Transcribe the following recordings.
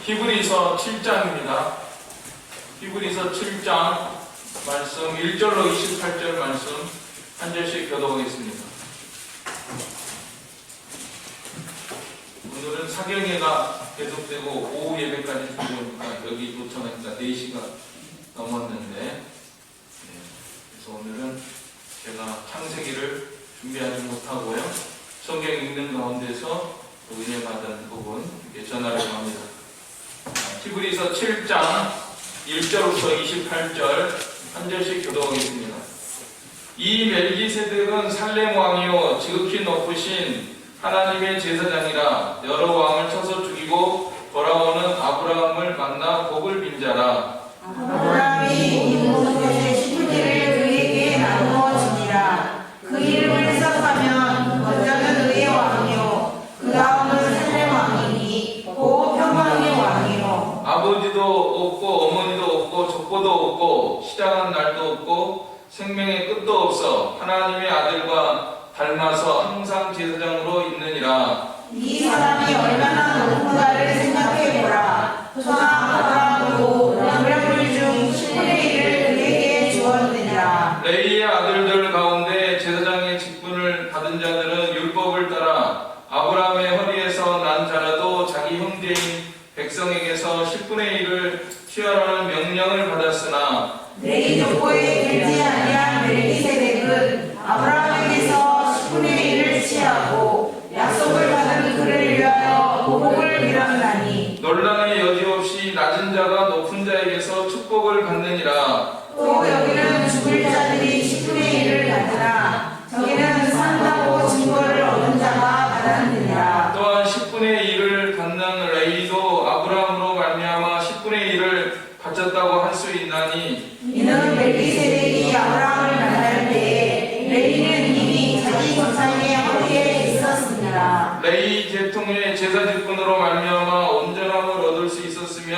히브리서 7장입니다. 히브리서 7장 말씀 1절로 28절 말씀 한 절씩 교독하겠습니다. 오늘은 사경회가 계속되고 오후 예배까지 들어오니까 여기 도착하니까 4시가 넘었는데 그래서 오늘은 제가 창세기를 준비하지 못하고요. 성경 읽는 가운데서 은혜 받은 부분 전하려고 합니다. 히브리서 7장 1절부터 28절 한 절씩 교독하겠습니다. 이 멜기세덱은 살렘 왕이요 지극히 높으신 하나님의 제사장이라 여러 왕을 쳐서 죽이고 돌아오는 아브라함을 만나 복을 빈 자라. 아브라함이 이 모든 것의 10분의 1을 그에게 나누어 주니라. 그 이름을 해석하면 먼저는 의의 왕이요 그 다음은 살렘 왕이니 곧 평강의 왕이요. 아버지도 없고 어머니도 없고 족보도 없고 시장한 날도 없고 생명의 끝도 없어 하나님의 아들과 닮아서 항상 제사장으로 있느니라. 이 사람이 얼마나 높은가를 생각해보라. 조상 아브라함도 나무라물 중 10분의 1을 그에게 주었느니라. 레위의 아들들 가운데 제사장의 직분을 받은 자들은 율법을 따라 아브라함의 허리에서 난 자라도 자기 형제인 백성에게서 10분의 1을 취하라는 명령을 받았으나 레위 족보에 들지 아니한 멜기세덱은 아브라함에게서 10분의 1을 취하고 약속을 받은 그를 위하여 복을 빌었나니 논란의 여지없이 낮은 자가 높은 자에게서 축복을 받느니라. 또 여기는 죽을 자들이 10분의 1을 받으나 저기는 산다고 증거를 얻은 자가 받았느니라. 또한 10분의 1을 받는 레위도 아브라함으로 말미암아 10분의 1을 바쳤다고 할 수 있나니 이는 멜기세덱이 아브라함을 만날 때에 레위는 이미 자기 조상의 허리에 있었습니다. 레위 계통의 제사 직분으로 말미암아 온전함을 얻을 수 있었으면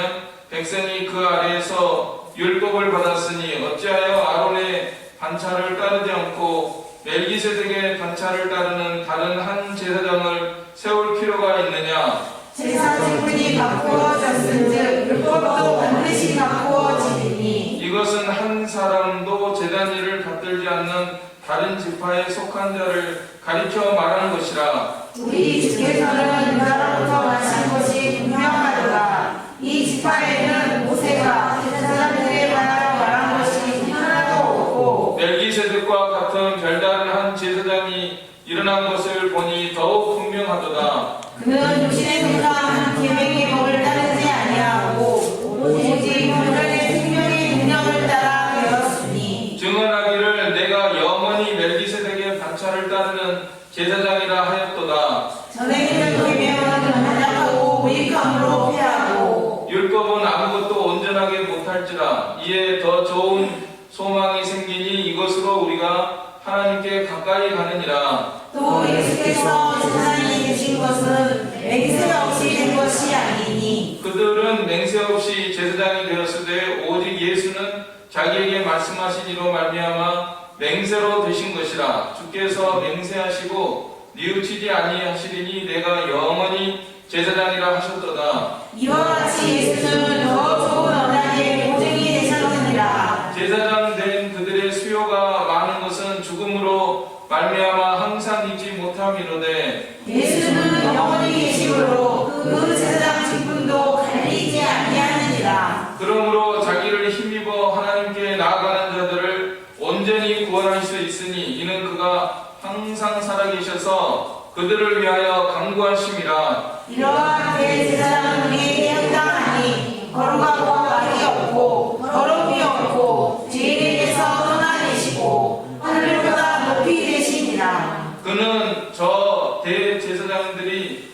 백성이 그 아래에서 율법을 받았으니 어찌하여 아론의 반차를 따르지 않고 멜기세덱의 반차를 따르는 다른 한 제사장을 세울 필요가 있느냐? 제사 직분이 바꾸어졌은즉 율법도 반드시 바꾸어지리니 이것은 한 사람도 제단 일을 받들지 않는 다른 지파에 속한 자를 가리켜 말하는 것이라. 우리 주께서는 유다로부터 마신 것이 분명하도다. 이 지파에는 모세가 제사장들에 관하여 말한 것이 하나도 없고 멜기세덱과 같은 별다른 한 제사장이 일어난 것을 보니 더욱 분명하도다. 그는 육신의 생각한 계명의 법을 따르지 아니하고 오직 본연의 생명의 능력을 따라 되었으니 증언하기를 내가 영원히 멜기세덱의 반차를 따르는 제사장이라 하였도다. 전에는 계명은 한약하고 무익함으로 피하고 율법은 아무것도 온전하게 못할지라. 이에 더 좋은 소망이 생기니 이것으로 우리가 하나님께 가까이 가느니라. 또 예수께서 제사장이 되신 것은 맹세 없이 된 것이 아니니 그들은 맹세 없이 제사장이 되었으되 오직 예수는 자기에게 말씀하신 이로 말미암아 맹세로 되신 것이라. 주께서 맹세하시고 뉘우치지 아니하시리니 내가 영원히 제사장이라 하셨도다. 이와 같이 예수는 더 좋은 언약의 보증이 되셨느니라. 제사장 된 그들의 수요가 많은 것은 죽음으로 말미암아 항상 잊지 못함이로되 예수는 영원히 계심으로 그 제사장 직분도 갈리지 아니하느니라. 그러므로 자기를 힘입어 하나님께 나아가는 자들을 온전히 구원할 수 있으니 이는 그가 항상 살아계셔서 그들을 위하여 간구하심이라. 이러한 대제사장은 우리에게 합당하니 거룩하고 악이 없고 더러움이 없고 죄인에게서 떠나계시고 하늘보다 높이 계시니라. 그는 저 대제사장들이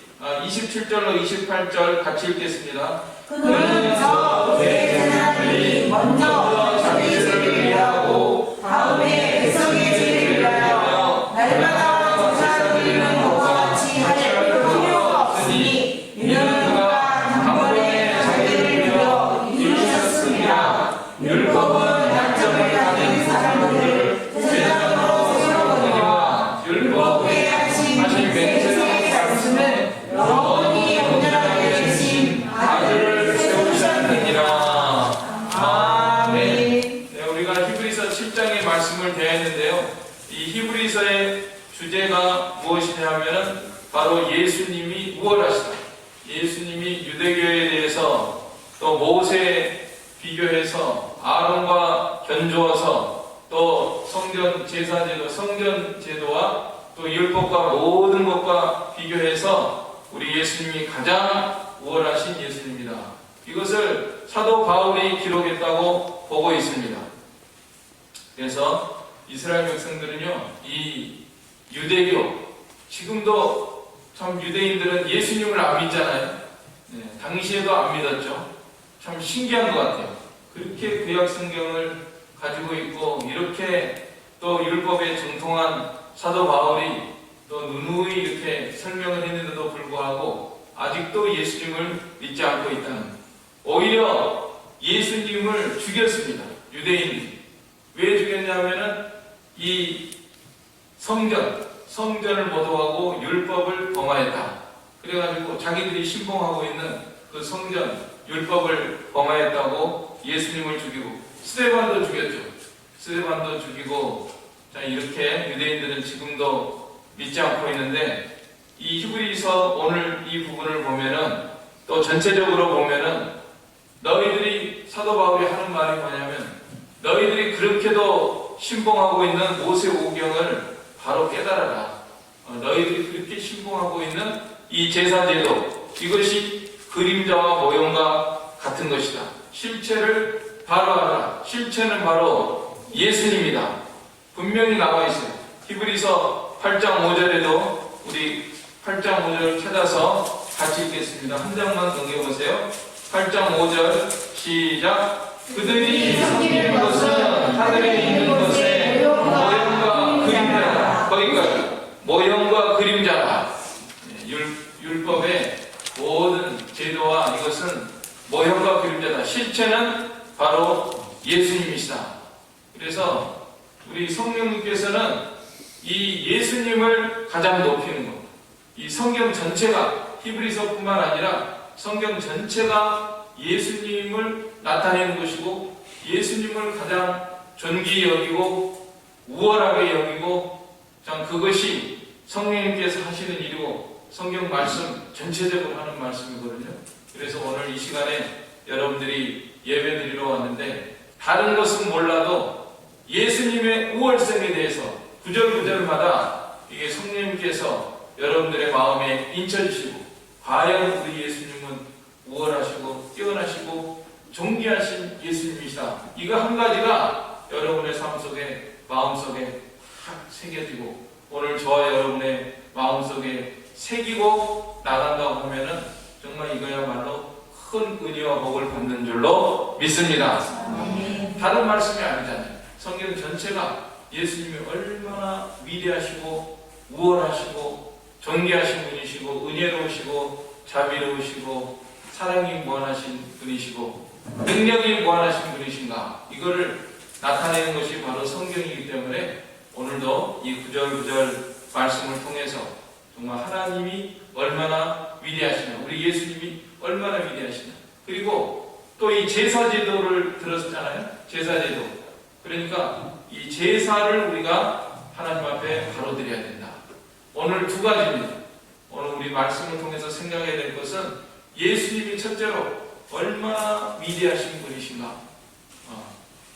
27절로 28절 같이 읽겠습니다. 그는 저 대제사장들이 먼저 자기 죄를 위하고 다음에 백성의 죄를 위하여 날마다 제사 드리는 것과 같이 할 필요가 없으니 이는 그가 단번에 자기를 위하여 이루셨습니다. 율법은 약점을 가진 사람들을 제사장으로 세우거니와 율법 외하신 맹세의 말씀은 영원히 온전하게 되신 아들을 예수님이 유대교에 대해서 또 모세 비교해서 아론과 견주어서 또 성전 제사제도, 성전 제도와 또 율법과 모든 것과 비교해서 우리 예수님이 가장 우월하신 예수님이다. 이것을 사도 바울이 기록했다고 보고 있습니다. 그래서 이스라엘 백성들은요, 이 유대교, 지금도 참 유대인들은 예수님을 안 믿잖아요. 네, 당시에도 안 믿었죠. 참 신기한 것 같아요. 그렇게 구약 성경을 가지고 있고 이렇게 또 율법에 정통한 사도 바울이 또 누누이 이렇게 설명을 했는데도 불구하고 아직도 예수님을 믿지 않고 있다는, 오히려 예수님을 죽였습니다. 유대인들이. 왜 죽였냐면은 이 성전을 모독하고 율법을 범하였다. 그래가지고 자기들이 신봉하고 있는 그 성전 율법을 범하였다고 예수님을 죽이고, 스데반도 죽였죠. 스데반도 죽이고, 자, 이렇게 유대인들은 지금도 믿지 않고 있는데, 이 히브리서 오늘 이 부분을 보면은, 또 전체적으로 보면은 너희들이, 사도 바울이 하는 말이 뭐냐면, 너희들이 그렇게도 신봉하고 있는 모세 오경을 바로 깨달아라. 너희들이 그렇게 신봉하고 있는 이 제사제도, 이것이 그림자와 모형과 같은 것이다. 실체를 바로 알아라. 실체는 바로 예수님이다. 분명히 나와 있어요. 히브리서 8장 5절에도 우리 8장 5절 찾아서 같이 읽겠습니다. 한 장만 넘겨보세요. 8장 5절 시작. 그들이 섬기는 것은 하늘에 있는 것의 모형과 그림자다. 거기까지. 모형과 그림자다. 율법의 모든 제도와 이것은 모형과 그림자다. 실체는 바로 예수님이시다. 그래서 우리 성령님께서는 이 예수님을 가장 높이는 겁니다. 이 성경 전체가, 히브리서뿐만 아니라 성경 전체가 예수님을 나타내는 것이고, 예수님을 가장 존귀히 여기고 우월하게 여기고, 참 그것이 성령님께서 하시는 일이고 성경 말씀 전체적으로 하는 말씀이거든요. 그래서 오늘 이 시간에 여러분들이 예배드리러 왔는데, 다른 것은 몰라도 예수님의 우월성에 대해서 구절구절마다 이게 성령님께서 여러분들의 마음에 인쳐주시고, 과연 우리 예수님은 우월하시고 뛰어나시고 존귀하신 예수님이시다. 이거 한 가지가 여러분의 삶 속에, 마음 속에 확 새겨지고 오늘 저와 여러분의 마음 속에 새기고 나간다고 하면은 정말 이거야말로 큰 은혜와 복을 받는 줄로 믿습니다. 다른 말씀이 아니잖아요. 성경 전체가 예수님이 얼마나 위대하시고 우월하시고 존귀하신 분이시고 은혜로우시고 자비로우시고 사랑이 무한하신 분이시고 능력이 무한하신 분이신가, 이거를 나타내는 것이 바로 성경이기 때문에 오늘도 이 구절구절 말씀을 통해서 정말 하나님이 얼마나 위대하시나, 우리 예수님이 얼마나 위대하시나, 그리고 또 이 제사제도를 들었잖아요. 제사제도. 그러니까 이 제사를 우리가 하나님 앞에 바로 드려야 된다. 오늘 두 가지입니다. 오늘 우리 말씀을 통해서 생각해야 될 것은 예수님이 첫째로 얼마나 위대하신 분이신가,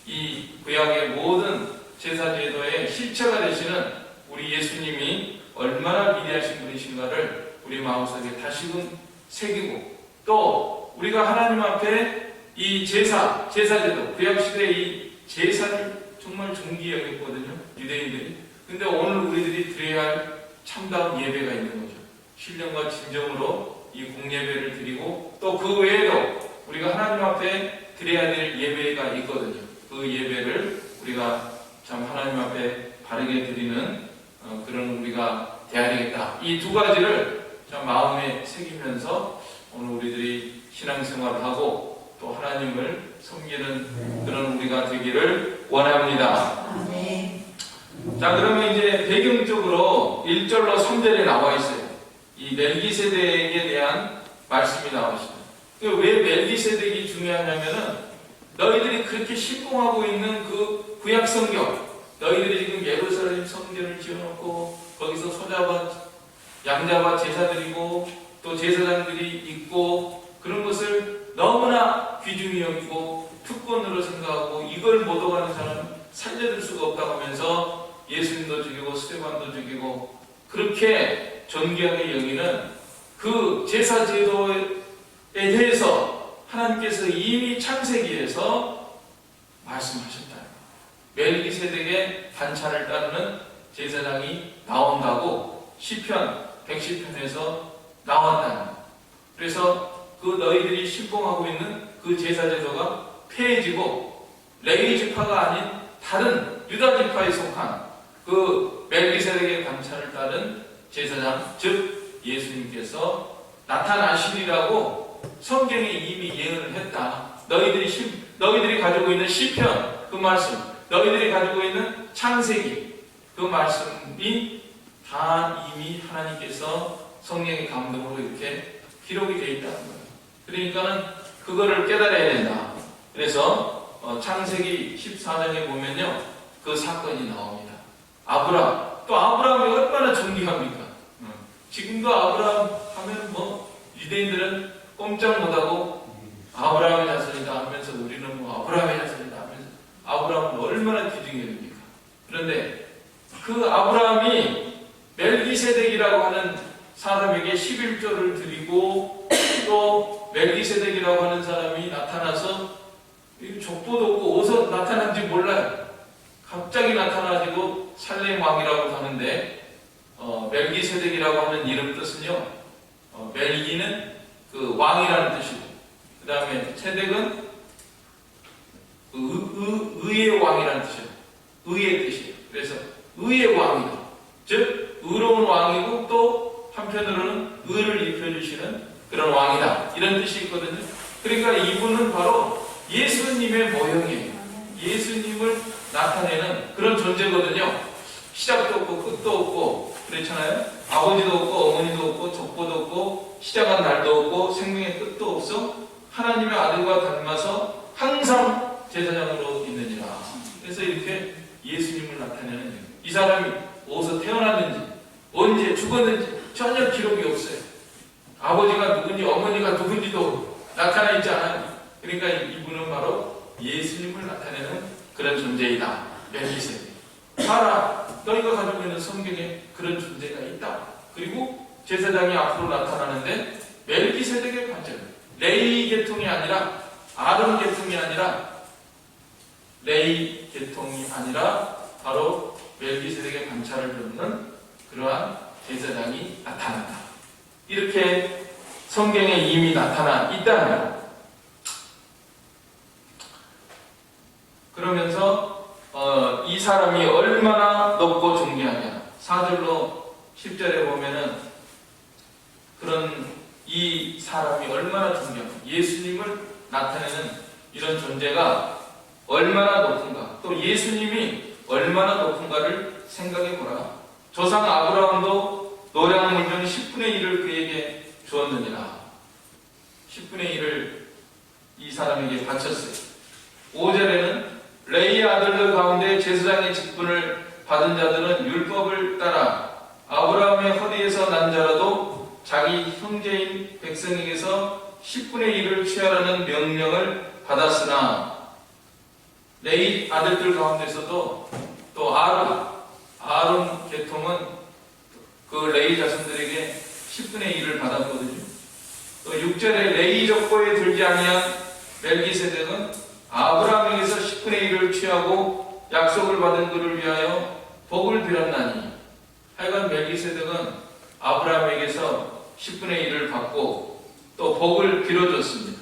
이 구약의 모든 제사제도의 실체가 되시는 우리 예수님이 얼마나 위대하신 분이신가를 우리 마음속에 다시금 새기고, 또 우리가 하나님 앞에 이 제사제도, 구약시대의 이 제사를 정말 존귀히 여겼거든요, 유대인들이. 근데 오늘 우리들이 드려야 할 참다운 예배가 있는 거죠. 신령과 진정으로 이 공예배를 드리고, 또 그 외에도 우리가 하나님 앞에 드려야 될 예배가 있거든요. 그 예배를 우리가 참 하나님 앞에 바르게 드리는 그런 우리가 돼야 되겠다. 이 두 가지를 참 마음에 새기면서 오늘 우리들이 신앙생활을 하고 또 하나님을 섬기는 그런 우리가 되기를 원합니다. 자, 그러면 이제 배경적으로 1절로 3절에 나와 있어요. 이 멜기세덱에 대한 말씀이 나와 있습니다. 왜 멜기세덱이 중요하냐면은 너희들이 그렇게 신봉하고 있는 그 구약 성경, 너희들이 지금 예루살렘 성전을 지어놓고 거기서 양 잡아 제사 드리고 또 제사장들이 있고 그런 것을 너무나 귀중히 여기고 특권으로 생각하고 이걸 못 오가는 사람은 살려둘 수가 없다고 하면서 예수님도 죽이고 스데반도 죽이고 그렇게 존귀하게 여기는 그 제사 제도에 대해서 하나님께서 이미 창세기에서 말씀하셨다. 멜기세덱의 반차를 따르는 제사장이 나온다고 시편 110편에서 나왔다는 거예요. 그래서 그 너희들이 신봉하고 있는 그 제사 제도가 폐해지고 레위 지파가 아닌 다른 유다 지파에 속한 그 멜기세덱의 반차를 따른 제사장 즉 예수님께서 나타나시리라고 성경에 이미 예언을 했다. 너희들이 가지고 있는 시편 그 말씀, 너희들이 가지고 있는 창세기 그 말씀이 다 이미 하나님께서 성령의 감동으로 이렇게 기록이 되어 있다는 거예요. 그러니까는 그거를 깨달아야 된다. 그래서 창세기 14장에 보면요 그 사건이 나옵니다. 아브라함, 또 아브라함이 얼마나 존귀합니까? 지금도 아브라함 하면 뭐 유대인들은 꼼짝 못하고 아브라함의 자손이다 하면서 우리는 뭐 아브라함의 자손이다 하면서 아브라함은 얼마나 귀중히 여깁니까? 그런데 그 아브라함이 멜기세덱이라고 하는 사람에게 11조를 드리고 또 멜기세덱이라고 하는 사람이 나타나서 족보도 없고 어디서 나타난지 몰라요. 갑자기 나타나지고 살렘 왕이라고 하는데 멜기세덱이라고 하는 이름 뜻은요 멜기는 그 왕이라는 뜻이고 그 다음에 세덱은 의의 왕이라는 뜻이에요. 의의 뜻이에요. 그래서 의의 왕이다. 즉 의로운 왕이고 또 한편으로는 의를 입혀주시는 그런 왕이다. 이런 뜻이 있거든요. 그러니까 이분은 바로 예수님의 모형이에요. 예수님을 나타내는 그런 존재거든요. 시작도 없고 끝도 없고 그렇잖아요. 아버지도 없고 어머니도 없고 족보도 없고 시작한 날도 없고 생명의 끝도 없어 하나님의 아들과 닮아서 항상 제사장으로 있느니라. 그래서 이렇게 예수님을 나타내는 이 사람이 어디서 태어났는지 언제 죽었는지 전혀 기록이 없어요. 아버지가 누군지 어머니가 누군지도 나타나 있지 않아요. 그러니까 이분은 바로 예수님을 나타내는 그런 존재이다. 멜기세덱. 봐라, 너희가 가지고 있는 성경에 그런 존재가 있다. 그리고 제사장이 앞으로 나타나는데 멜기세덱의 반절, 레위 계통이 아니라 아론 계통이 아니라 레위 계통이 아니라 바로 멜기세덱의 반차를 받는 그러한 제사장이 나타난다. 이렇게 성경에 이미 나타나 있다는. 그러면서 이 사람이 얼마나 높고 존귀하냐. 4절로 10절에 보면은 그런 이 사람이 얼마나 존귀하냐. 예수님을 나타내는 이런 존재가 얼마나 높은가. 또 예수님이 얼마나 높은가를 생각해 보라. 조상 아브라함도 노량물 중 10분의 1을 그에게 주었느니라. 10분의 1을 이 사람에게 바쳤어요. 5절에는 레위 아들들 가운데 제사장의 직분을 받은 자들은 율법을 따라 아브라함의 허리에서 난 자라도 자기 형제인 백성에게서 10분의 1을 취하라는 명령을 받았으나 레위 아들들 가운데서도 또 아론 계통은 그 레위 자손들에게 10분의 1을 받았거든요. 또 6절에 레위 족보에 들지 아니한 멜기세덱은 아브라함에게서 10분의 1을 취하고 약속을 받은 그를 위하여 복을 빌었나니. 하여간 멜기세덱은 아브라함에게서 10분의 1을 받고 또 복을 빌어줬습니다.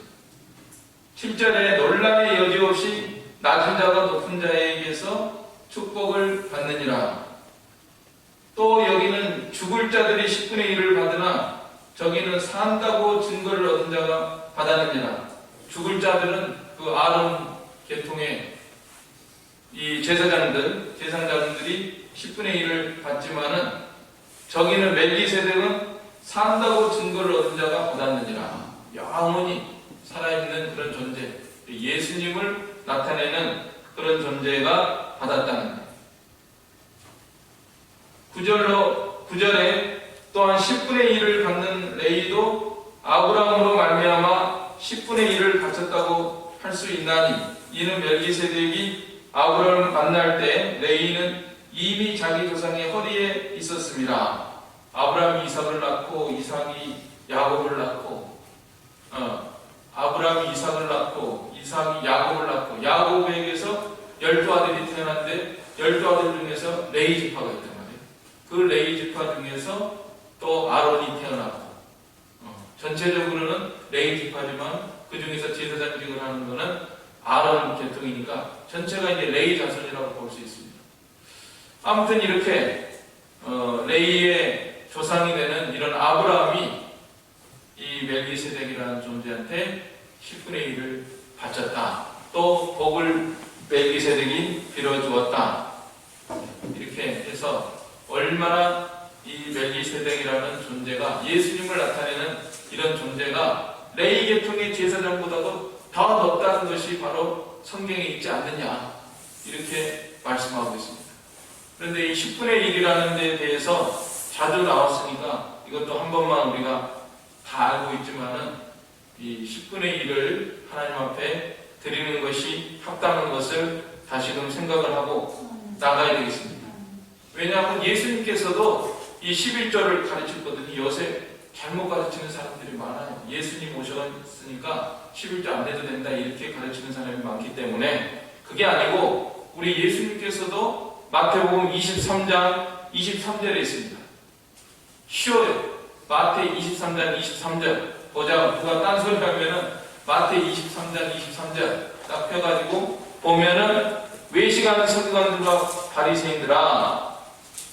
7절에 논란의 여지 없이 낮은 자가 높은 자에게서 축복을 받느니라. 또 여기는 죽을 자들이 10분의 1을 받으나 저기는 산다고 증거를 얻은 자가 받았느니라. 죽을 자들은 그 아론 계통의 이 제사장들이 10분의 1을 받지만은 저기는 멜기세덱은 산다고 증거를 얻은 자가 받았느니라. 영원히 살아있는 그런 존재, 예수님을 나타내는 그런 존재가 받았다는 거예요. 9절에 또한 10분의 1을 받는 레위도 아브라함으로 말미암아 10분의 1을 바쳤다고 할 수 있나니 이는 멜기세덱이 아브라함을 만날 때 레위는 이미 자기 조상의 허리에 있었습니다. 아브라함이 이삭을 낳고 이삭이 야곱을 낳고 아브라함이 이삭을 낳고 이삭이 야곱을 낳고 야곱에게서 12아들이 태어났는데 12아들 중에서 레위 지파가 있단 말이에요. 그 레위 지파 중에서 또 아론이 태어났고 전체적으로는 레위 지파지만 그 중에서 제사장직을 하는 것은 아론 계통이니까 전체가 이제 레위 자손이라고 볼 수 있습니다. 아무튼 이렇게 레위의 조상이 되는 이런 아브라함이 이 멜기세덱이라는 존재한테 10분의 1을 바쳤다. 또 복을 멜기세덱이 빌어주었다. 이렇게 해서 얼마나 이 멜기세덱이라는 존재가 예수님을 나타내는 이런 존재가 레위 계통의 제사장보다도 더 높다는 것이 바로 성경에 있지 않느냐 이렇게 말씀하고 있습니다. 그런데 이 10분의 1이라는 데에 대해서 자주 나왔으니까 이것도 한 번만 우리가 다 알고 있지만은 이 10분의 1을 하나님 앞에 드리는 것이 합당한 것을 다시금 생각을 하고 나가야 되겠습니다. 왜냐하면 예수님께서도 이 11절을 가르쳤거든요. 요새 잘못 가르치는 사람들이 많아요. 예수님 오셨으니까 11절 안 내도 된다 이렇게 가르치는 사람이 많기 때문에 그게 아니고 우리 예수님께서도 마태복음 23장 23절에 있습니다. 쉬워요. 마태 23장 23절 보자. 누가 딴소리 하면은 마태 23장 23절 딱 펴가지고 보면은 외식하는 서기관들과 바리새인들아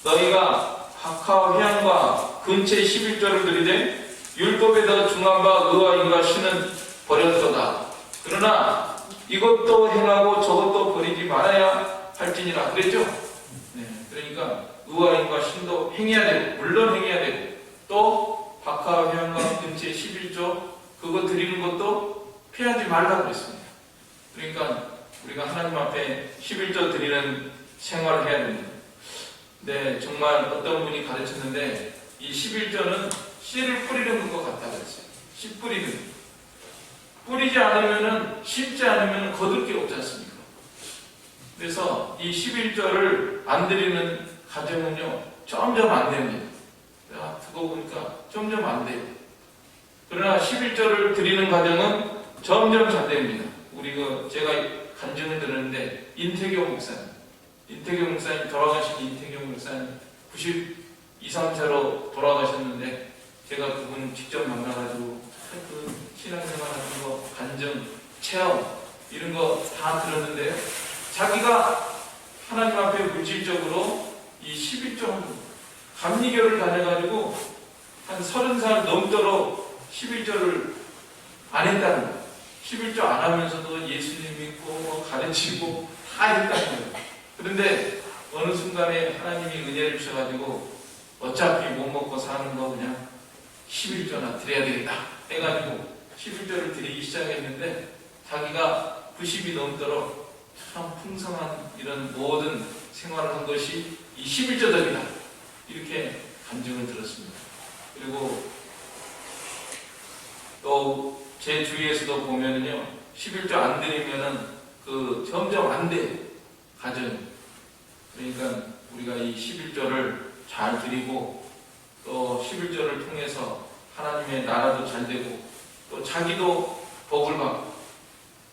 너희가 각하와 회양과 근처의 11조를 드리되 율법에 더 중한 바 의와 인과 신은 버렸도다. 그러나 이것도 행하고 저것도 버리지 말아야 할지니라 그랬죠? 네, 그러니까 의와 인과 신도 행해야 되고 물론 행해야 되고 또 각하와 회양과 근처의 11조 그거 드리는 것도 피하지 말라고 그랬습니다. 그러니까 우리가 하나님 앞에 11조 드리는 생활을 해야 됩니다. 네, 정말 어떤 분이 가르쳤는데 이 11조는 씨를 뿌리는 것 같다고 했어요. 씨 뿌리는. 뿌리지 않으면은 심지 않으면 거둘 게 없지 않습니까? 그래서 이 11조를 안 드리는 가정은요 점점 안 됩니다. 두고 보니까 점점 안 돼요. 그러나 11조를 드리는 가정은 점점 잘 됩니다. 제가 간증을 들었는데 인태교 목사님 돌아가신 인태교 목사님 92, 3세로 돌아가셨는데 제가 그분 직접 만나가지고 그 신앙생활하는 거 간증, 체험 이런 거 다 들었는데요. 자기가 하나님 앞에 물질적으로 이 11조 감리교를 다녀가지고 한 30살 넘도록 11조를 안 했다는 거예요. 11조 안 하면서도 예수님 믿고 뭐 가르치고 다 했다는 거예요. 그런데 어느 순간에 하나님이 은혜를 주셔가지고 어차피 못 먹고 사는 거 그냥 11조나 드려야 되겠다 해가지고 11조를 드리기 시작했는데 자기가 90이 넘도록 참 풍성한 이런 모든 생활을 한 것이 이 11조덕이다 이렇게 간증을 들었습니다. 그리고 또 제 주위에서도 보면은요 11조 안 드리면은 그 점점 안 돼 가정. 그러니까 우리가 이 11조를 잘 드리고 또 11조를 통해서 하나님의 나라도 잘 되고 또 자기도 복을 받고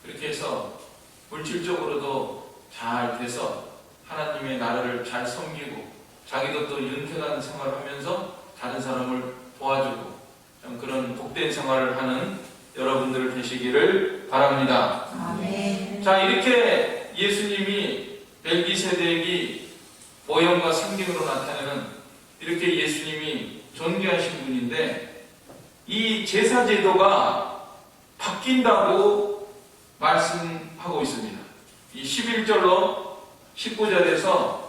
그렇게 해서 물질적으로도 잘 돼서 하나님의 나라를 잘 섬기고 자기도 또 윤택한 생활을 하면서 다른 사람을 도와주고 그런 복된 생활을 하는 여러분들 되시기를 바랍니다. 아멘. 자, 이렇게 예수님이 멜기세덱이 모형과 생경으로 나타내는 이렇게 예수님이 존귀하신 분인데 이 제사 제도가 바뀐다고 말씀하고 있습니다. 이 11절로 19절에서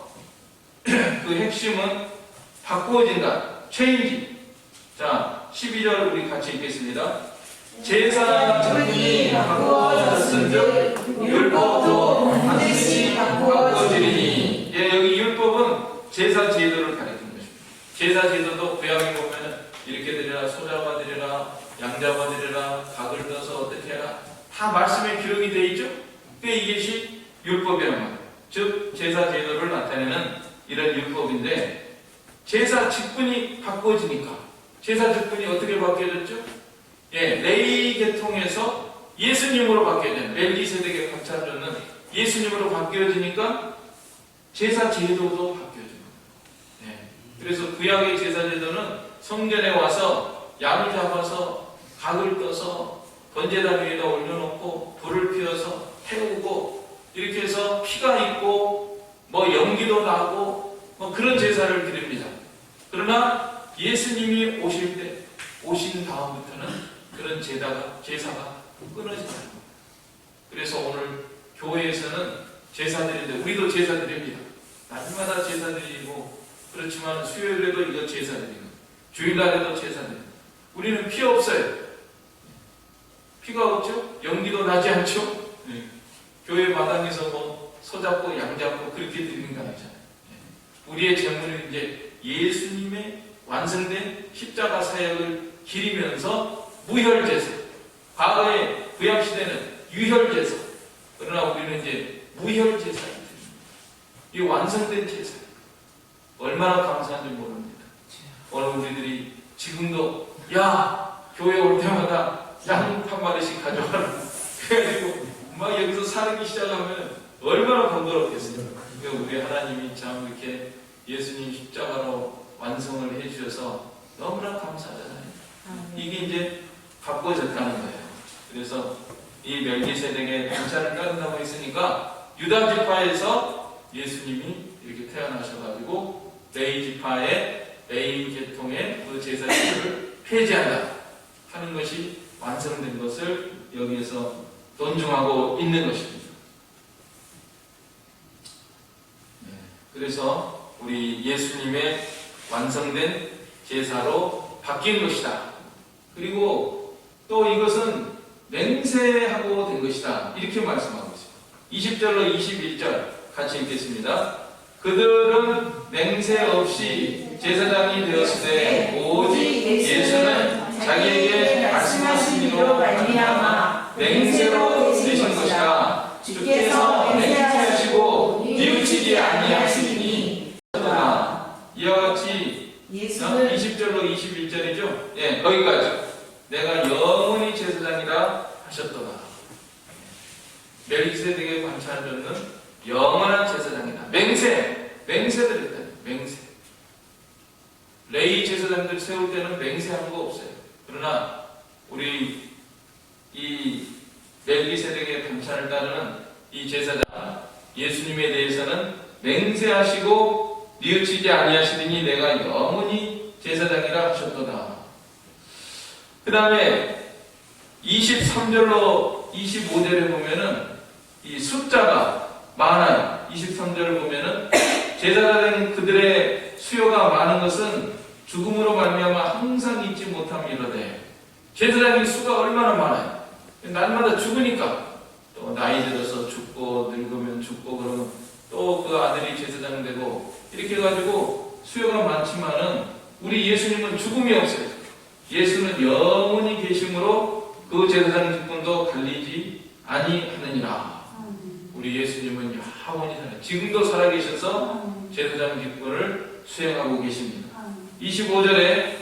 그 핵심은 바꾸어진다. 체인지. 자, 12절 우리 같이 읽겠습니다. 제사분이 바꾸어졌은즉 율법도 반드시 바꾸어지리니. 예, 여기 율법은 제사 제도를 가리키는 것입니다. 제사 제도도 구약에 보면 이렇게 드리라, 소 잡아드리라, 양 잡아드리라, 각을 떠서 어떻게 해라, 다 말씀에 기록이 되어 있죠. 그게 이것이 율법이란 말이에요. 즉 제사 제도를 나타내는 이런 율법인데, 제사 직분이 바꿔지니까, 제사 직분이 어떻게 바뀌어졌죠? 레위 계통에서 예수님으로 바뀌어져요. 멜기세덱의 감찰자는 예수님으로 바뀌어지니까 제사 제도도 바뀌어져요. 그래서 구약의 제사 제도는 성전에 와서 양을 잡아서 각을 떠서 번제단 위에다 올려놓고 불을 피워서 태우고, 이렇게 해서 피가 있고 연기도 나고 그런 제사를 드립니다. 그러나 예수님이 오신 다음부터는 그런 제사가 끊어집니다. 그래서 오늘 교회에서는 제사 드리는데, 우리도 제사 드립니다. 날마다 제사 드리고, 그렇지만 수요일에도 이거 제사 드리고, 주일날에도 제사 드리고, 우리는 피 없어요. 피가 없죠? 연기도 나지 않죠? 교회 마당에서 소 잡고 양 잡고 그렇게 드리는 거 아니잖아요. 우리의 제물은 이제 예수님의 완성된 십자가 사역을 기리면서 무혈제사. 과거의 구약시대는 유혈제사. 그러나 우리는 이제 무혈제사를 드립니다. 이 완성된 제사. 얼마나 감사한지 모릅니다. 오늘 우리들이 지금도 교회 올 때마다 양 한 마리씩 가져와라. 그래가지고 막 여기서 사르기 시작하면 얼마나 번거롭겠습니까? 그러니까 우리 하나님이 참 이렇게 예수님 십자가로 완성을 해주셔서 너무나 감사하잖아요. 이게 이제 바꿔졌다는 거예요. 그래서 이 멜기세덱의 반차를 따른다고 했으니까 유다 지파에서 예수님이 이렇게 태어나셔가지고 레위 지파의 레위 계통의 그 제사를 폐지한다 하는 것이 완성된 것을 여기에서 존중하고 있는 것입니다. 그래서 우리 예수님의 완성된 제사로 바뀐 것이다. 그리고 또 이것은 맹세하고 된 것이다. 이렇게 말씀하고 있습니다. 20절로 21절 같이 읽겠습니다. 그들은 맹세 없이 제사장이 되었으되 오직 예수는 자기에게 말씀하신 이로 말미암아 맹세로 되신 것이라. 주께서 맹세하시고 뉘우치지 아니하시니 이와 같이 20절로 21절이죠. 거기까지. 내가 영원히 제사장이라 하셨도다. 멜기세덱의 관찰자는 영원한 제사장이다. 맹세를 했다. 맹세. 레위 제사장들 세울 때는 맹세한 거 없어요. 그러나 우리 이 멜기세덱의 관찰을 따르는 이 제사장 예수님에 대해서는 맹세하시고 뉘우치지 아니하시더니 내가 영원히 제사장이라 하셨도다. 그 다음에 23절로 25절에 보면은 이 숫자가 많아요. 23절을 보면은 제사장인 그들의 수요가 많은 것은 죽음으로 말미암아 항상 잊지 못함이로되. 제사장의 수가 얼마나 많아요. 날마다 죽으니까 또 나이 들어서 죽고 늙으면 죽고 그러면 또 그 아들이 제사장 되고 이렇게 해가지고 수요가 많지만은 우리 예수님은 죽음이 없어요. 예수는 영원히 계심으로 그 제사장 직분도 갈리지 아니하느니라. 우리 예수님은 영원히 살아. 지금도 살아계셔서 제사장 직분을 수행하고 계십니다. 25절에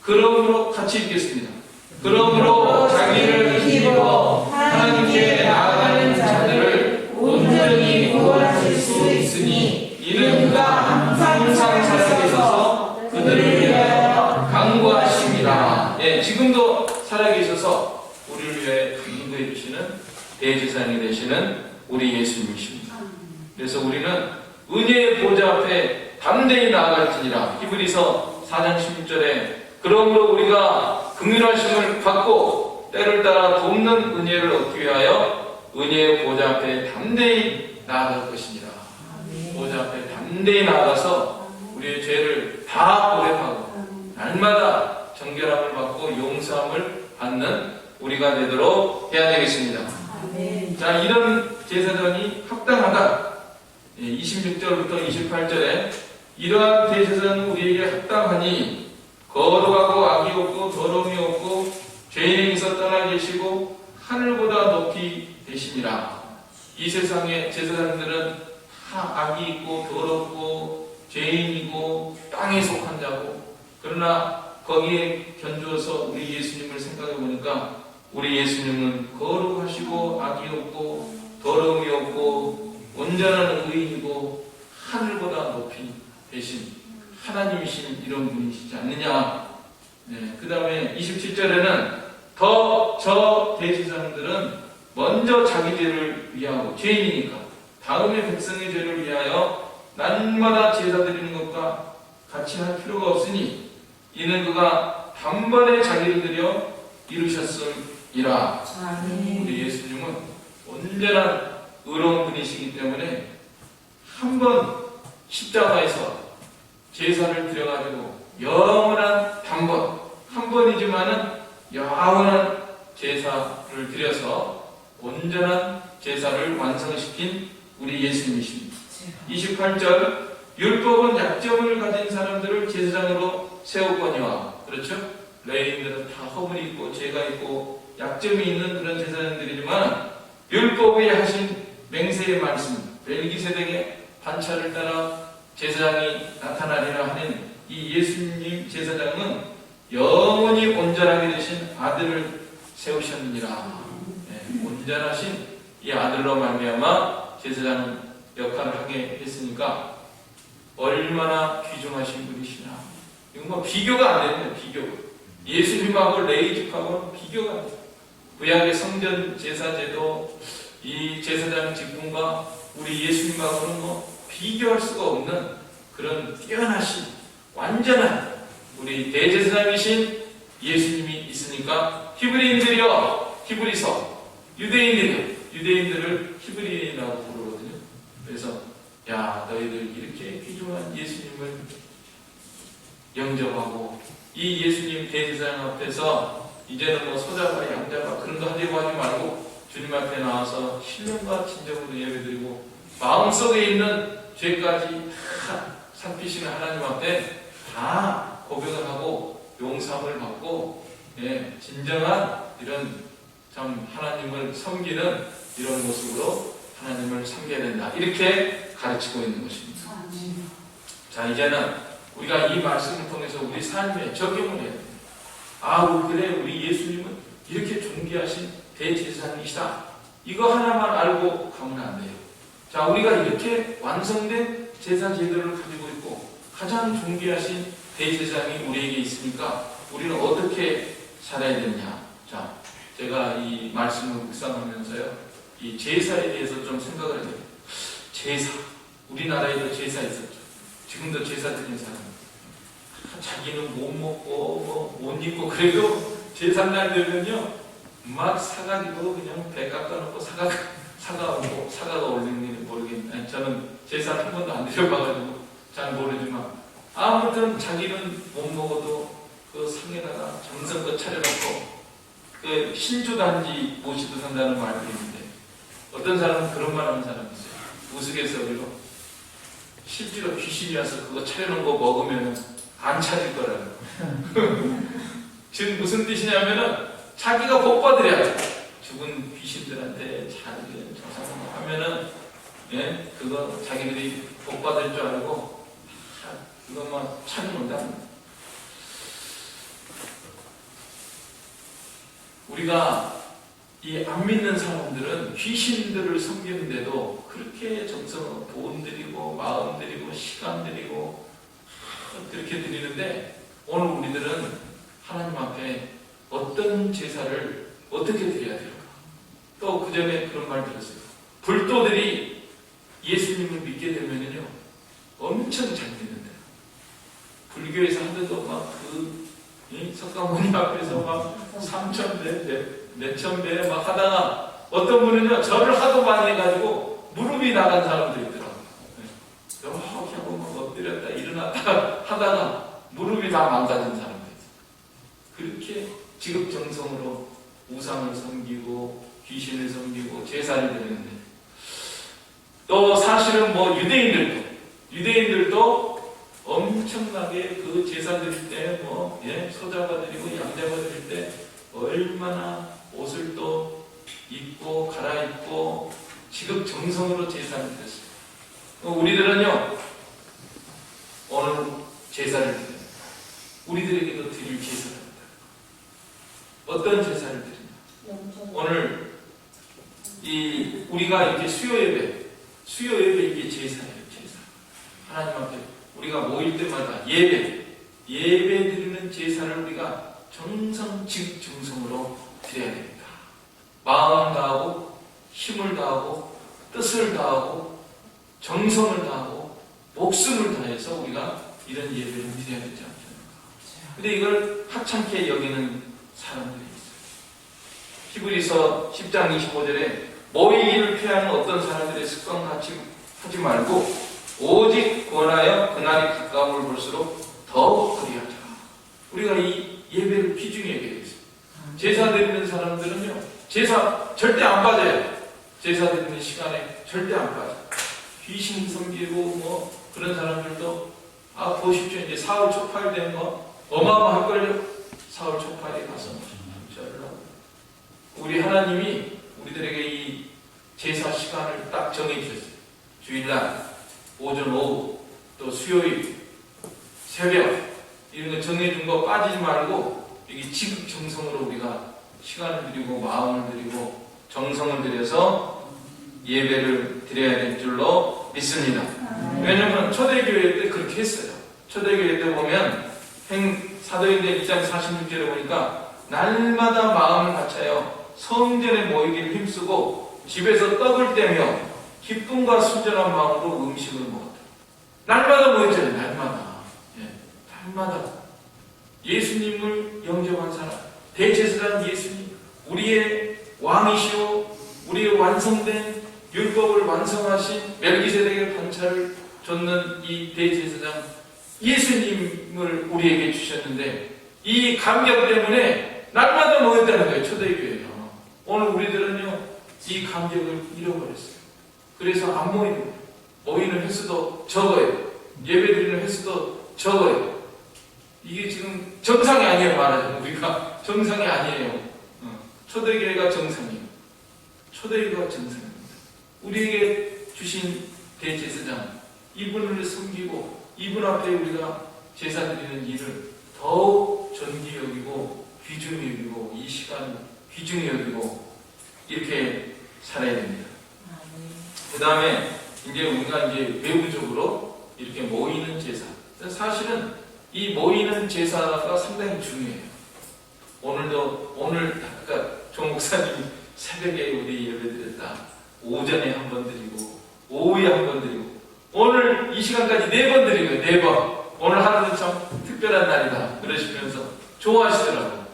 그러므로 같이 읽겠습니다. 그러므로 자기를 기리고 하나님께 나아가는 자들을 온전히 구원하실 수 있으니 이는 그가 항상 살아계셔서 그들을 위하여 강구하십니다. 지금도 살아계셔서 우리를 위해 강구해 주시는 대제사장이 되시는 우리 예수님이십니다. 그래서 우리는 은혜의 보좌 앞에 담대히 나아갈지니라. 히브리서 4장 16절에 그러므로 우리가 긍휼하심을 받고 때를 따라 돕는 은혜를 얻기 위하여 은혜의 보좌 앞에 담대히 나아갈 것이니라. 보좌 앞에 담대히 나아가서 우리의 죄를 다 고백하고 날마다 정결함을 받고 용서함을 받는 우리가 되도록 해야 되겠습니다. 자, 이런 제사장이 합당하다. 26절부터 28절에 이러한 대제사장은 우리에게 합당하니 거룩하고 악이 없고 더러움이 없고 죄인에게서 떠나 계시고 하늘보다 높이 되시니라. 이 세상의 제사장들은 다 악이 있고 더럽고 죄인이고 땅에 속한 자고, 그러나 거기에 견주어서 우리 예수님을 생각해 보니까 우리 예수님은 거룩하시고 악이 없고 더러움이 없고 온전한 의인이고 하늘보다 높이 되신 하나님이신 이런 분이시지 않느냐. 네, 그 다음에 27절에는 더 저 대제사장들은 먼저 자기 죄를 위하고, 죄인이니까 다음에 백성의 죄를 위하여 날마다 제사 드리는 것과 같이 할 필요가 없으니 이는 그가 단번에 자기를 드려 이루셨음이라. 우리 예수님은 온전한 의로운 분이시기 때문에 한 번 십자가에서 제사를 드려가지고 영원한 단번, 한 번이지만은 영원한 제사를 드려서 온전한 제사를 완성시킨 우리 예수님이십니다. 28절, 율법은 약점을 가진 사람들을 제사장으로 세웠거니와. 그렇죠? 레위인들은 다 허물이 있고 죄가 있고 약점이 있는 그런 제사장들이지만 율법이 하신 맹세의 말씀, 멜기세덱의 반차를 따라 제사장이 나타나리라 하는 이 예수님 제사장은 영원히 온전하게 되신 아들을 세우셨느니라. 네, 온전하신 이 아들로 말미암아 제사장 역할을 하게 했으니까 얼마나 귀중하신 분이시냐. 이건 뭐 비교가 안 되네요. 비교. 예수님하고 레위집하고는 비교가 안 돼요. 구약의 성전 제사제도, 이 제사장 직분과 우리 예수님하고는 뭐 비교할 수가 없는 그런 뛰어나신 완전한 우리 대제사장이신 예수님이 있으니까 히브리인들이요, 히브리서, 유대인들을 히브리인이라고 부르거든요. 그래서 야, 너희들 이렇게 귀중한 예수님을 영접하고 이 예수님 대제사장 앞에서 이제는 뭐 소자가 양자가 그런 거 하려고 하지 말고 주님 앞에 나와서 신령과 진정으로 예배드리고 마음속에 있는 죄까지 다 살피시는 하나님 앞에 다 고백을 하고 용서함을 받고, 예, 진정한 이런 참 하나님을 섬기는 이런 모습으로 하나님을 섬겨야 된다. 이렇게 가르치고 있는 것입니다. 자, 이제는 우리가 이 말씀을 통해서 우리 삶에 적용을 해야 됩니다. 아, 그래, 우리 예수님은 이렇게 존귀하신 대제사장이시다. 이거 하나만 알고 가면 안 돼요. 자, 우리가 이렇게 완성된 제사 제도를 가지고 있고 가장 존귀하신 대제사장이 우리에게 있으니까 우리는 어떻게 살아야 되느냐. 자, 제가 이 말씀을 묵상하면서요, 이 제사에 대해서 좀 생각을 해요. 제사, 우리나라에도 제사 있었죠. 지금도 제사 드리는 사람, 자기는 못 먹고 못 입고 그래도 제삿날 되면요 막 사가지고 그냥 배 깎아놓고 사가가 올리는 모르겠네. 저는 제사 한 번도 안 드려봐가지고 잘 모르지만 아무튼 자기는 못 먹어도 그 상에다가 정성껏 차려놓고 그 신주단지 모시고 산다는 말도 있는데 어떤 사람은 그런 말 하는 사람이 있어요. 우스갯소리로 실제로 귀신이 와서 그거 차려놓은 거 먹으면 안 차릴 거라고. 지금 무슨 뜻이냐면은 자기가 복 받으려 죽은 귀신들한테 잘 하면은, 예, 그거 자기들이 복 받을 줄 알고 그것만 차려놓는다. 우리가 이 안 믿는 사람들은 귀신들을 섬기는데도 그렇게 정성으로 돈 드리고 마음 드리고 시간 드리고 그렇게 드리는데 오늘 우리들은 하나님 앞에 어떤 제사를 어떻게 드려야 될까? 또 그 전에 그런 말 들었어요. 불도들이 예수님을 믿게 되면은요 엄청 잘 믿는다. 불교에서 하던도 막그 석가모니 앞에서 막 3,000배, 몇천 배 막 하다가 어떤 분은요 절을 하도 많이 해가지고 무릎이 나간 사람도 있더라고요. 이렇게 하고 막 엎드렸다 일어났다 하다가 무릎이 다 망가진 사람도 있어요. 그렇게 지극정성으로 우상을 섬기고 귀신을 섬기고 제사를 드리는데 또 사실은 뭐 유대인들도 엄청나게 그 제사 드릴 때 소자가 드리고 양자가 드릴 때 얼마나 옷을 또 입고 갈아입고 지극정성으로 제사를 드렸어요. 우리들은요 오늘 제사를 드려요. 우리들에게도 드릴 제사입니다. 어떤 제사를 드리냐? 오늘 우리가 이렇게 수요 예배 이게 제사예요. 제사. 하나님 앞에 우리가 모일 때마다 예배 드리는 제사를 우리가 지극정성으로 드려야 됩니다. 마음을 다하고 힘을 다하고 뜻을 다하고 정성을 다하고 목숨을 다해서 우리가 이런 예배를 드려야 되지 않습니까? 근데 이걸 하찮게 여기는 사람들이 있어요. 히브리서 10장 25절에 모이기를 피하는 어떤 사람들의 습관같이 하지 말고 오직 권하여 그날이 가까움을 볼수록 더욱 그리하자. 우리가 이 예배를 귀중히 여겨야 되겠어요. 제사 드리는 사람들은요 제사 절대 안 빠져요. 제사 드리는 시간에 절대 안 빠져. 귀신 섬기고 그런 사람들도 보십시오. 이제 사흘 초파일 되는 어마어마할걸요. 사흘 초파일에 가서 우리 하나님이 우리들에게 이 제사 시간을 딱 정해주셨어요. 주일날 오전 오후 또 수요일 새벽 이런 거 정해준 거 빠지지 말고 여기 지극정성으로 우리가 시간을 드리고 마음을 드리고 정성을 들여서 예배를 드려야 될 줄로 믿습니다. 왜냐하면 초대교회 때 그렇게 했어요. 초대교회 때 보면 사도행전 2장 46절에 보니까 날마다 마음을 같여요 성전에 모이기를 힘쓰고 집에서 떡을 떼며 기쁨과 순전한 마음으로 음식을 먹었다. 날마다 모였잖아요. 날마다 예수님을 영접한 사람, 대제사장 예수님, 우리의 왕이시오, 우리의 완성된 율법을 완성하신 멜기세덱의 반차를 줬는 이 대제사장 예수님을 우리에게 주셨는데 이 감격 때문에 날마다 모였다는 거예요. 초대교회요. 오늘 우리들은요 이 감격을 잃어버렸어요. 그래서 안 모이는 거예요. 모이는 횟수도 적어요. 예배드리는 횟수도 적어요. 이게 지금 정상이 아니에요. 말하자면 우리가 정상이 아니에요. 초대교회가 정상이에요. 초대교회가 정상입니다. 우리에게 주신 대제사장 이분을 섬기고 이분 앞에 우리가 제사 드리는 일을 더욱 존귀히 여기고 귀중히 여기고 이 시간 귀중히 여기고 이렇게 살아야 됩니다. 그 다음에 이제 우리가 이제 외부적으로 이렇게 모이는 제사. 사실은 이 모이는 제사가 상당히 중요해요. 오늘 아까 조 목사님이 새벽에 우리 예배 드렸다. 오전에 한 번 드리고 오후에 한 번 드리고 오늘 이 시간까지 4번 드리고요. 4번. 오늘 하루는 참 특별한 날이다. 그러시면서 좋아하시더라고요.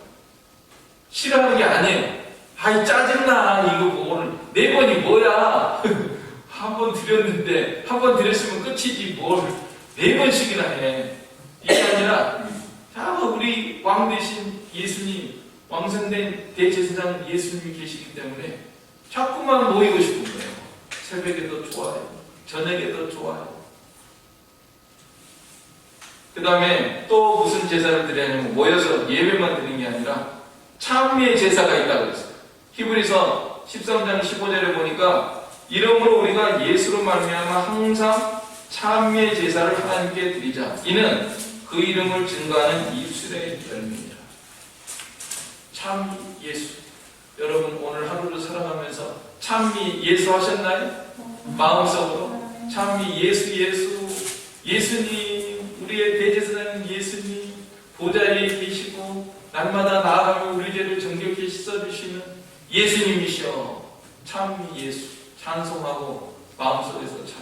싫어하는 게 아니에요. 아이 짜증나. 이거 뭐 오늘 4번이 뭐야. 한 번 드렸는데 한 번 드렸으면 끝이지 뭘 4번씩이나 해. 이게 아니라 우리 왕 대신 예수님 왕성된 대제사장 예수님이 계시기 때문에 자꾸만 모이고 싶은 거예요. 새벽에도 좋아요. 저녁에도 좋아요. 그 다음에 또 무슨 제사를 드려야 하냐면 모여서 예배만 드리는 게 아니라 찬미의 제사가 있다고 했어요. 히브리서 13장 15절에 보니까 이러므로 우리가 예수로 말미암아 항상 찬미의 제사를 하나님께 드리자. 이는 그 이름을 증거하는 입술의 열매니라. 찬미 예수. 여러분 오늘 하루를 살아가면서 찬미 예수 하셨나요? 마음속으로 찬미 예수님 우리의 대제사장 예수님 보좌에 계시고 날마다 나아가며 우리 죄를 정결케 씻어주시는 예수님이시여. 찬미 예수 찬송하고 마음속에서 찬.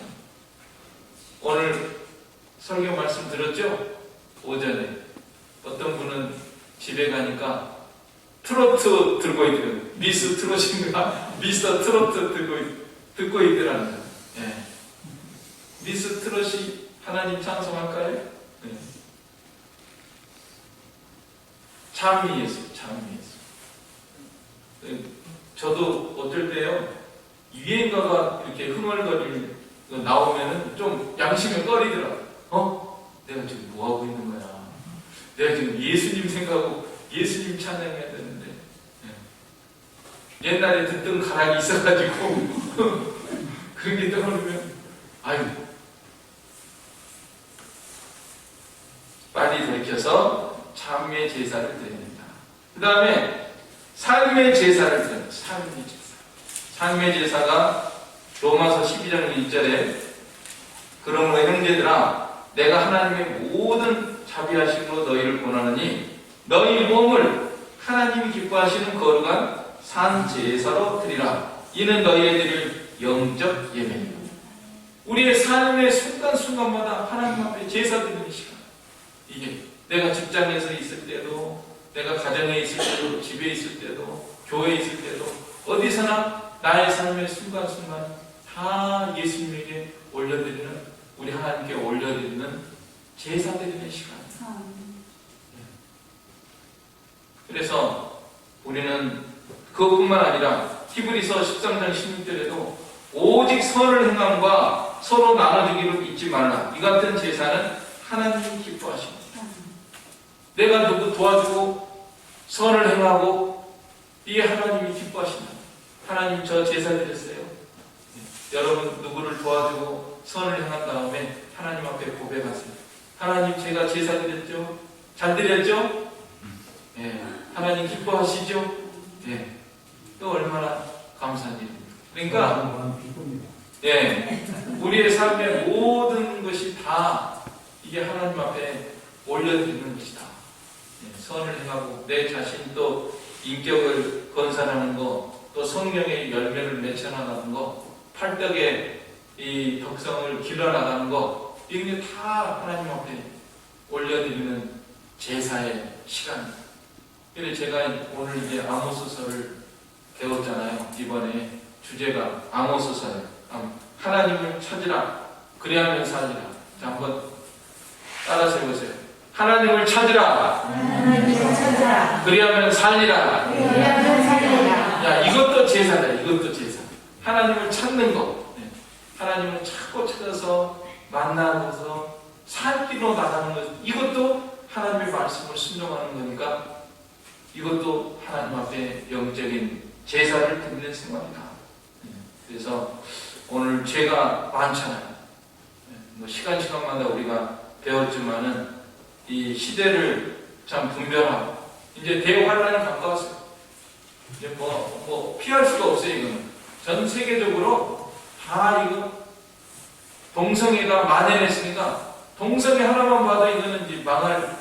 오늘 설교 말씀 들었죠? 오전에 어떤 분은 집에 가니까 트로트 들고 있더라고요. 미스 트롯인가? 미스터 트로트 듣고 있더라고요. 예. 미스 트롯이 하나님 찬송할까요? 네. 찬미 예수. 저도 어떨 때요, 유행가가 이렇게 흥얼거리는 나오면은 좀 양심이 꺼리더라고요. 내가 지금 뭐 하고 있는 거야? 내가 지금 예수님 생각하고 예수님 찬양해야 되는데 옛날에 듣던 가락이 있어가지고 그런 게 떠오르면 아유 빨리 돌이켜서 참회 제사를 드립니다. 그 다음에 삶의 제사를 드립니다. 삶의 제사. 삶의 제사가 로마서 12장 1절에 그러므로 형제들아 내가 하나님의 모든 자비하심으로 너희를 권하느니 너희 몸을 하나님이 기뻐하시는 거룩한 산 제사로 드리라. 이는 너희의 드릴 영적 예배입니다. 우리의 삶의 순간순간마다 하나님 앞에 제사 드리는 시간. 이게 내가 직장에서 있을 때도 내가 가정에 있을 때도 집에 있을 때도 교회에 있을 때도 어디서나 나의 삶의 순간순간 다 예수님에게 올려드리는 우리 하나님께 올려드리는 제사 드리는 시간. 그래서 우리는 그것뿐만 아니라 히브리서 13장 16절에도 오직 선을 행함과 서로 나눠주기를 잊지 말라. 이 같은 제사는 하나님이 기뻐하십니다. 내가 누구 도와주고 선을 행하고 이게 하나님이 기뻐하신다. 하나님 저 제사 드렸어요. 여러분 누구를 도와주고 선을 행한 다음에 하나님 앞에 고백하세요. 하나님 제가 제사 드렸죠? 잘 드렸죠? 하나님 기뻐하시죠? 또 얼마나 감사한 일입니다. 그러니까 우리의 삶의 모든 것이 다 이게 하나님 앞에 올려드리는 것이다. 선을 행하고 내 자신 또 인격을 건설하는 것, 또 성령의 열매를 맺혀나가는 것, 팔덕의 이 덕성을 길러나가는 것, 이게 다 하나님 앞에 올려드리는 제사의 시간입니다. 그래서 제가 오늘 이제 아모스서를 배웠잖아요. 이번에 주제가 아모스서예요. 하나님을 찾으라. 그리하면 살리라. 자, 한번 따라서 해보세요. 하나님을 찾으라. 하나님을 찾으라. 그리하면 살리라. 그리하면 살리라. 야, 이것도 제사다. 이것도 제사. 하나님을 찾는 것. 하나님을 찾고 찾아서 만나고서 살 길로 나가는 것. 이것도 하나님의 말씀을 순종하는 거니까 이것도 하나님 앞에 영적인 제사를 드리는 생활이다. 그래서 오늘 죄가 많잖아요. 뭐 시간마다 우리가 배웠지만은 이 시대를 참 분별하고 이제 대환란이 가까웠어요. 이제 뭐 피할 수가 없어요. 이거는 전 세계적으로 다 이거 동성애가 만연했으니까 동성애 하나만 봐도 이거는 이제 망할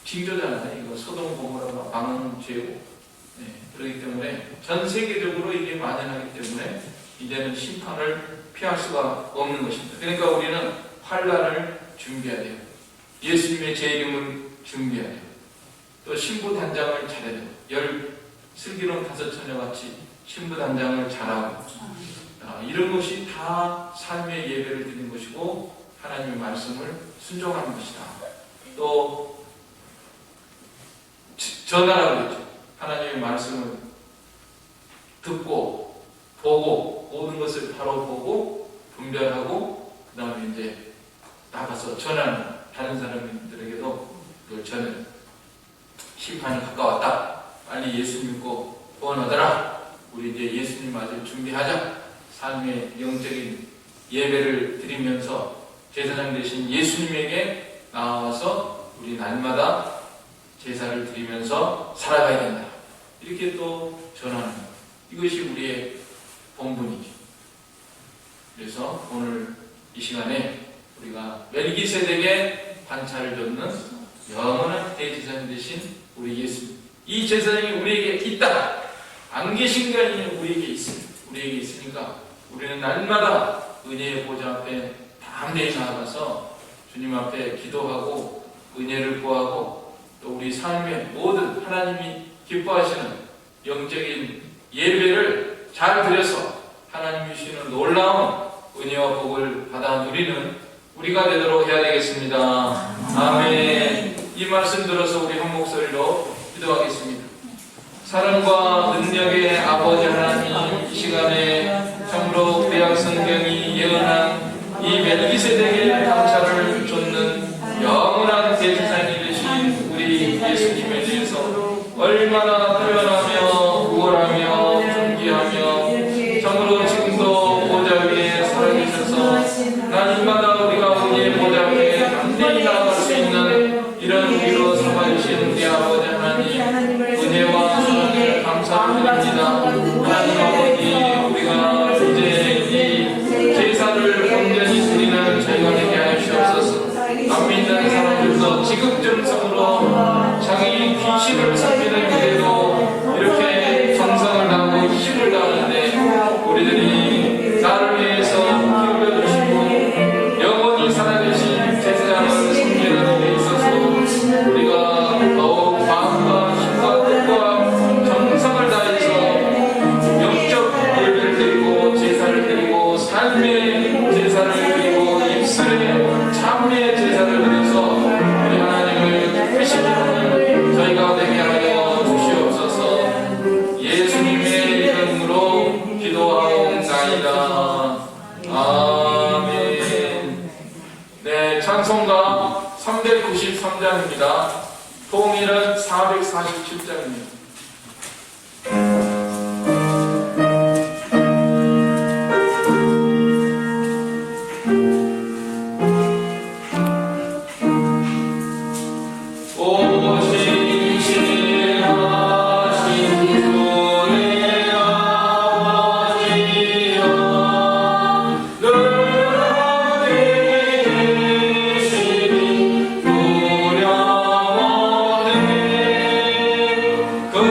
징조잖아요. 이거 소돔 고모라가 망하는 죄고. 그렇기 때문에 전 세계적으로 이게 만연하기 때문에 이제는 심판을 피할 수가 없는 것입니다. 그러니까 우리는 환란을 준비해야 돼요. 예수님의 제 이름을 준비해야 돼요. 또 신부 단장을 잘해야 돼요. 슬기로운 5처녀같이 신부 단장을 잘하고 이런 것이 다 삶의 예배를 드리는 것이고 하나님의 말씀을 순종하는 것이다. 또 전하라고 했죠. 하나님의 말씀을 듣고 보고 모든 것을 바로 보고 분별하고 그 다음에 이제 나가서 전하는 다른 사람들에게도 그걸 전해. 심판이 가까웠다. 빨리 예수 믿고 구원하더라. 우리 이제 예수님 맞을 준비하자. 삶의 영적인 예배를 드리면서 제사장 되신 예수님에게 나와서 우리 날마다 제사를 드리면서 살아가야 된다. 이렇게 또 전하는 것. 이것이 우리의 본분이죠. 그래서 오늘 이 시간에 우리가 멜기세덱의 반차를 줬는 영원한 대제사장 되신 우리 예수님. 이 제사장이 우리에게 있다. 안 계신 게 아니라 우리에게 있습니다. 우리에게 있으니까 우리는 날마다 은혜의 보좌 앞에 담대히 나아가서 주님 앞에 기도하고 은혜를 구하고 또 우리 삶의 모든 하나님이 기뻐하시는 영적인 예배를 잘 드려서 하나님이 주시는 놀라운 은혜와 복을 받아 누리는 우리가 되도록 해야 되겠습니다. 아멘. 이 말씀 들어서 우리 한 목소리로 기도하겠습니다. 사랑과 능력의 아버지 하나님, 이 시간에 참으로 구약 성경이 예언한 이 멜기세덱의 감찰을 좇는 하나님 아버지, 우리가 이제 이 제사를 온전히 드리는 저희가 되게 하시옵소서. 안 믿는 사람들도 지극정성으로 자기 귀신을 섬기는 일에도 이렇게 정성을 다하고 힘을 다하는데 우리들이 나를 위해서 기울여 주시고 영원히 살아계신 제사장을 섬기는 일에 있어서 우리가 더욱 마음과 힘과 뜻과 정성을 다해서 영적 예배를 드리고 제사를 드리고 삶의 제사를 드리고 입술의 참회의 제사를 드려서 우리 하나님을 기쁘시키는 저희가 되게 하여 주시옵소서. 예수님의 이름으로 기도하옵나이다. 아멘. 네, 찬송가 393장입니다. 통일은 447장입니다. 그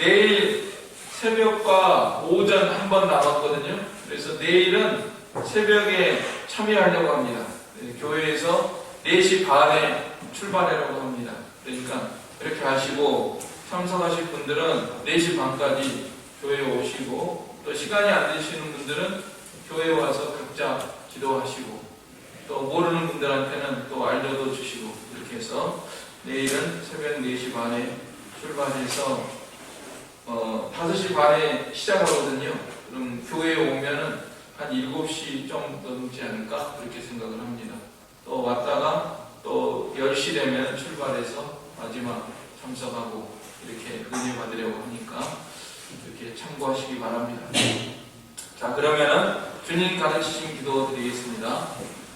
내일 새벽과 오전 한 번 남았거든요. 그래서 내일은 새벽에 참여하려고 합니다. 네, 교회에서 4시 반에 출발하려고 합니다. 그러니까 이렇게 하시고 참석하실 분들은 4시 반까지 교회에 오시고 또 시간이 안 되시는 분들은 교회에 와서 각자 기도하시고 또 모르는 분들한테는 또 알려도 주시고 이렇게 해서 내일은 새벽 4시 반에 출발해서 5시 반에 시작하거든요. 그럼 교회에 오면은 한 7시 좀 넘지 않을까 그렇게 생각을 합니다. 또 왔다가 또 10시 되면 출발해서 마지막 참석하고 이렇게 은혜 받으려고 하니까 이렇게 참고하시기 바랍니다. 자, 그러면은 주님 가르치신 기도 드리겠습니다.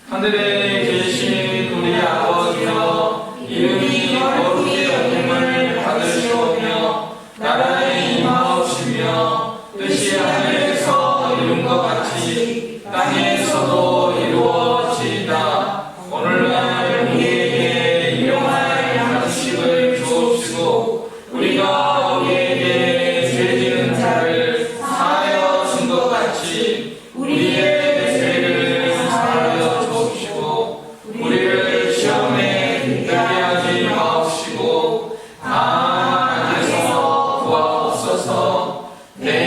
하늘에 계신 우리 아버지여, 이름이 거룩히 여김을 받으시오며 나라의 임하옵시며 뜻이 하늘에서 이룬 것 같이 땅에서도 이루어지이다. 오늘날 우리에게 일용할 양식을 주옵시고 우리가 우리에게 죄지는 자를 사하여 준 것 같이 우리의 죄를 사하여 주옵시고 우리를 시험에 들게 하지 마옵시고 다만 악에서 구하옵소서. 내